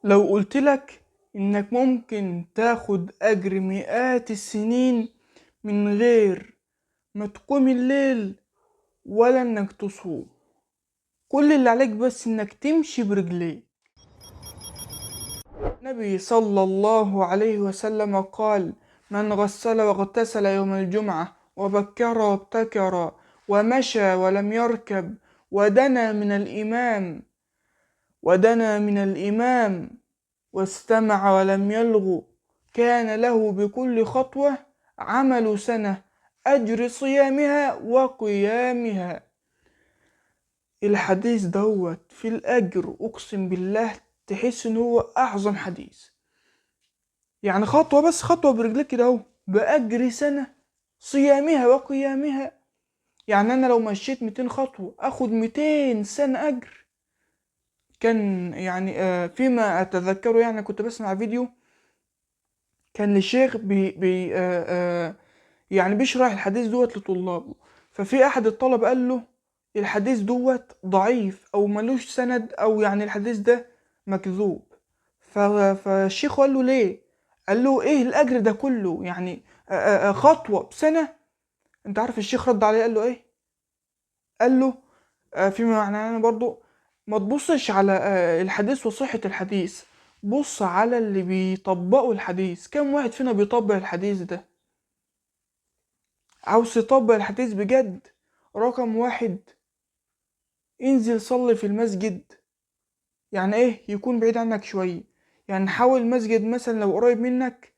لو قلتلك إنك ممكن تاخد أجر مئات السنين من غير ما تقوم الليل ولا إنك تصوم، كل اللي عليك بس إنك تمشي برجليك. النبي صلى الله عليه وسلم قال: من غسل واغتسل يوم الجمعة وبكر وابتكر ومشى ولم يركب ودنا من الإمام واستمع ولم يلغو، كان له بكل خطوة عمل سنة، أجر صيامها وقيامها. الحديث دوت في الأجر أقسم بالله تحس إن هو أعظم حديث. يعني خطوة بس، خطوة برجلك كده أهو بأجر سنة صيامها وقيامها. يعني أنا لو مشيت 200 خطوة أخد 200 سنة أجر. كان يعني فيما أتذكره، يعني كنت بسمع فيديو كان لشيخ بي بي يعني بيشرح الحديث دوت لطلابه. ففي أحد الطلبة قال له الحديث دوت ضعيف أو ملوش سند، أو يعني الحديث ده مكذوب. فالشيخ قال له ليه؟ قال له إيه الأجر ده كله؟ يعني خطوة بسنة. أنت عارف الشيخ رد عليه قال له إيه؟ قال له فيما معناه أنا برضو ما تبصش على الحديث وصحة الحديث، بص على اللي بيطبقوا الحديث. كم واحد فينا بيطبق الحديث ده؟ عاوز تطبق الحديث بجد؟ رقم واحد، انزل صلي في المسجد. يعني ايه؟ يكون بعيد عنك شوية. يعني حاول مسجد مثلا لو قريب منك،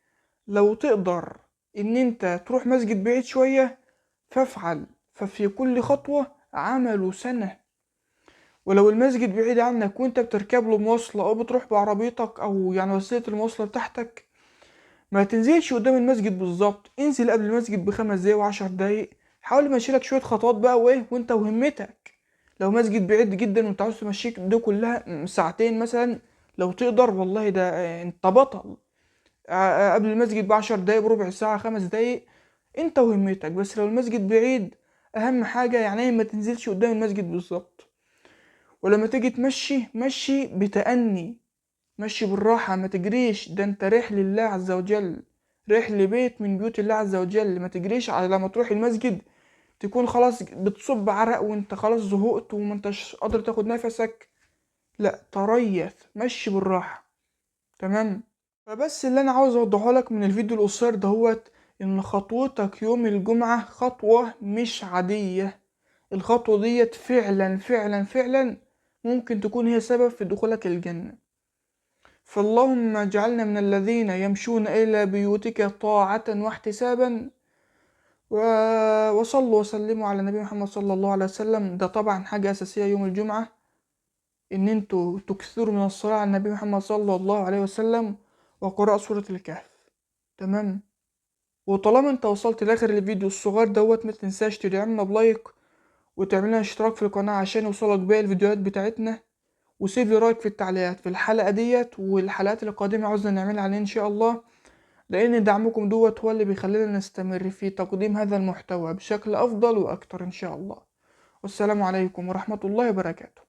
لو تقدر ان انت تروح مسجد بعيد شوية فافعل، ففي كل خطوة عملوا سنة. ولو المسجد بعيد عنك وانت بتركب له مواصلة او بتروح بعربيتك او يعني وسيلة المواصلة بتاعتك، ما تنزلش قدام المسجد بالظبط، انزل قبل المسجد ب5 دقايق و10 دقايق. حاول تمشيلك شوية خطوات بقى وايه وانت وهمتك. لو مسجد بعيد جدا وانت عاوز تمشيك دي كلها ساعتين مثلا، لو تقدر والله ده انت بطل. قبل المسجد ب10 دقايق، بربع ساعة، 5 دقايق، انت وهمتك. بس لو المسجد بعيد، اهم حاجة يعني ايه؟ ما تنزلش قدام المسجد بالظبط. ولما تيجي تمشي مشي بتأني، مشي بالراحة، ما تجريش. ده انت رايح لله عز وجل، رايح لبيت من بيوت الله عز وجل. ما تجريش على لما تروح المسجد تكون خلاص بتصب عرق وانت خلاص زهقت وما انتش قادر تاخد نفسك. لا، تريث، مشي بالراحة. تمام. فبس اللي انا عاوز اوضحه لك من الفيديو القصير دهوت ان خطوتك يوم الجمعة خطوة مش عادية. الخطوة ديت فعلا فعلا فعلا ممكن تكون هي سبب في دخولك الجنة. فاللهم اجعلنا من الذين يمشون إلى بيوتك طاعة واحتسابا. وصلوا وسلموا على النبي محمد صلى الله عليه وسلم. ده طبعا حاجة أساسية يوم الجمعة، إن انتوا تكثروا من الصلاة على النبي محمد صلى الله عليه وسلم وقراءة سورة الكهف. تمام. وطالما انت وصلت لاخر الفيديو الصغير دوت، ما تنساش تدعمنا بلايك وتعملنا اشتراك في القناة عشان يوصلك باقي الفيديوهات بتاعتنا. وسيب لي رايك في التعليقات في الحلقة ديت والحلقات القادمة عاوزنا نعملها عليه ان شاء الله، لان دعمكم دوت هو اللي بيخلينا نستمر في تقديم هذا المحتوى بشكل افضل واكتر ان شاء الله. والسلام عليكم ورحمة الله وبركاته.